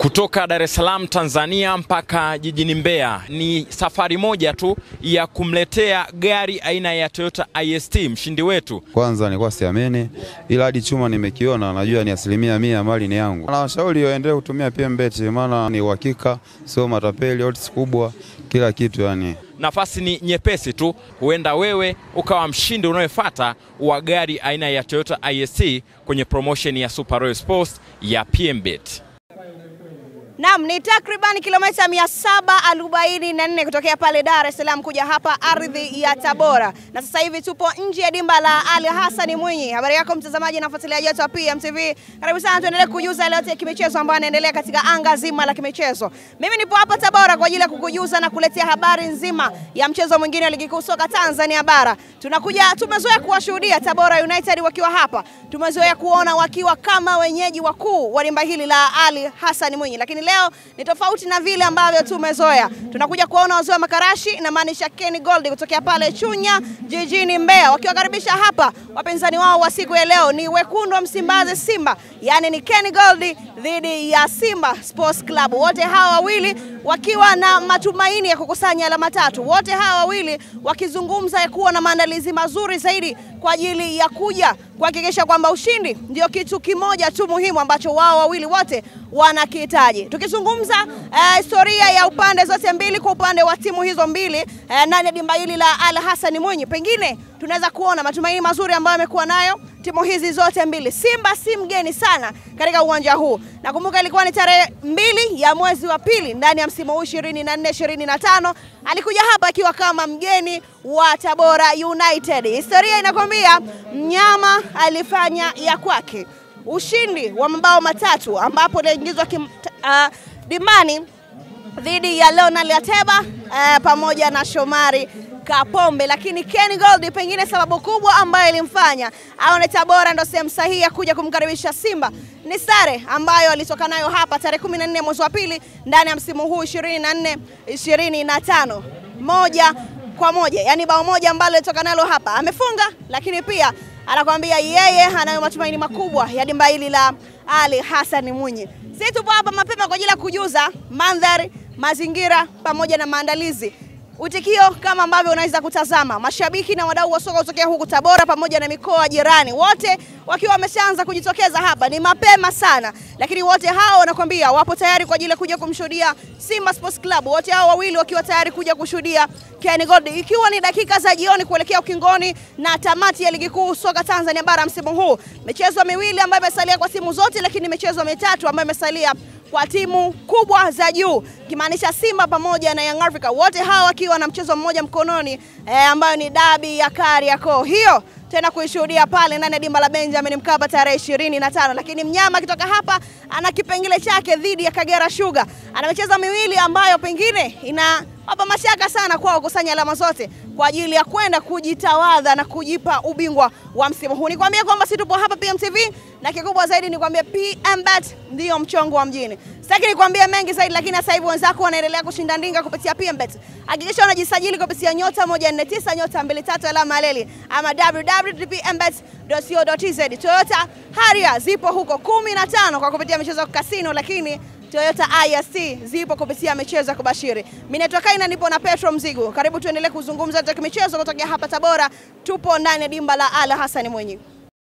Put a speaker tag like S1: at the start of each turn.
S1: Kutoka Dar es Salaam Tanzania mpaka jijini Mbeya ni safari moja tu ya kumletea gari aina ya Toyota IST mshindi wetu.
S2: Kwanza nilikuwa siamini, ila hadi chuma nimekiona najua ni 100% mali ni yangu. Nawashauri waendelee kutumia PMBet maana ni uhakika, sio matapeli, odds kubwa, kila kitu yani.
S1: Nafasi ni nyepesi tu, huenda wewe ukawa mshindi unayefuata wa gari aina ya Toyota IST kwenye promotion ya Super Royal Sports ya PMBet.
S3: Naam, ni takriban kilomita 744 kutokea pale Dar es Salaam kuja hapa ardhi ya Tabora. Na sasa hivi tupo nje ya dimba la Ali Hassan Mwinyi. Habari yako mtazamaji na mfuatiliaji wetu wa PMTV. Karibu sana, tuendelee kujuza yale yote ya kimichezo ambayo yanaendelea katika anga zima la kimichezo. Mimi nipo hapa Tabora kwa ajili ya kukujuza na kuletea habari nzima ya mchezo mwingine wa ligi kuu soka Tanzania bara. Tumezoea kuwashuhudia Tabora United wakiwa hapa. Tumezoea kuona wakiwa kama wenyeji wakuu wa dimba hili la Ali Hassan Mwinyi. Lakini leo ni tofauti na vile ambavyo tumezoea. Tunakuja kuona wazee wa Makarashi na maanisha Ken Gold kutokea pale Chunya jijini Mbeya wakiwakaribisha hapa wapinzani wao wa siku ya leo ni wekundu wa Msimbazi Simba, yani ni Ken Gold dhidi ya Simba Sports Club. Wote hawa wawili wakiwa na matumaini ya kukusanya alama tatu. Wote hawa wawili wakizungumza ya kuwa na maandalizi mazuri zaidi kwa ajili ya kuja kuhakikisha kwamba ushindi ndio kitu kimoja tu muhimu ambacho wao wawili wote wanakihitaji. Tukizungumza historia ya upande zote mbili, kwa upande wa timu hizo mbili ndani ya dimba hili la Ali Hassan Mwinyi, pengine tunaweza kuona matumaini mazuri ambayo amekuwa nayo timu hizi zote mbili. Simba si mgeni sana katika uwanja huu. Nakumbuka ilikuwa ni tarehe 2 ya mwezi wa pili ndani ya msimu huu 24-25 alikuja hapa akiwa kama mgeni wa Tabora United. Historia inakwambia mnyama alifanya ya kwake. Ushindi wa mabao matatu ambapo aliingizwa dimani dhidi ya Leonard Ateba pamoja na Shomari Kapombe. Lakini Ken Gold pengine sababu kubwa ambayo ilimfanya aone Tabora ndo sehemu sahihi ya kuja kumkaribisha Simba ni sare ambayo alitoka nayo hapa tarehe 14 mwezi wa pili ndani ya msimu huu 24-25. 1-1, yani bao moja ambalo alitoka nalo hapa amefunga, lakini pia anakuambia yeye anayo matumaini makubwa ya dimba hili la Ali Hassan Mwinyi. Sisi tupo hapa mapema kwa ajili ya kujuza mandhari, mazingira pamoja na maandalizi. Utikio kama ambavyo unaweza kutazama, mashabiki na wadau wa soka kutokea huku Tabora pamoja na mikoa jirani wote wakiwa wameshaanza kujitokeza hapa. Ni mapema sana, lakini wote hao wanakuambia wapo tayari kwa ajili ya kuja kumshuhudia Simba Sports Club. Wote hao wawili wakiwa tayari kuja kushuhudia Ken Gold, ikiwa ni dakika za jioni kuelekea ukingoni na tamati ya ligi kuu soka Tanzania bara msimu huu. Michezo miwili ambayo imesalia kwa timu zote, lakini michezo mitatu ambayo imesalia kwa timu kubwa za juu, kimaanisha Simba pamoja na Young Africa, wote hawa wakiwa na mchezo mmoja mkononi ambayo ni dabi ya Kariakoo. Hiyo tena kuishuhudia pale ndani ya dimba la Benjamin Mkapa tarehe 25. Lakini mnyama kitoka hapa ana kipengele chake dhidi ya Kagera Sugar. Ana michezo miwili ambayo pengine hapa mashaka sana kwa kukusanya alama zote kwa ajili ya kwenda kujitawadha na kujipa ubingwa wa msimu huu. Nikwambia kwamba sisi tupo hapa PMTV na kikubwa zaidi ni kwambia PMBet ndio mchongo wa mjini. Sitaki nikwambie mengi zaidi, lakini sasa hivi wenzako wanaendelea kushinda ndinga kupitia PMBet. Hakikisha unajisajili kupitia *149*23 alama leli ama www.pmbet.co.tz. Toyota Harrier zipo huko 15 kwa kupitia michezo ya kasino, lakini Toyota IST zipo kupitia michezo ya kubashiri. Mimi naitwa Kaina, nipo na Petro Mzigo. Karibu tuendelee kuzungumza katika michezo kutoka hapa Tabora. Tupo ndani ya dimba la Ali Hassan Mwinyi.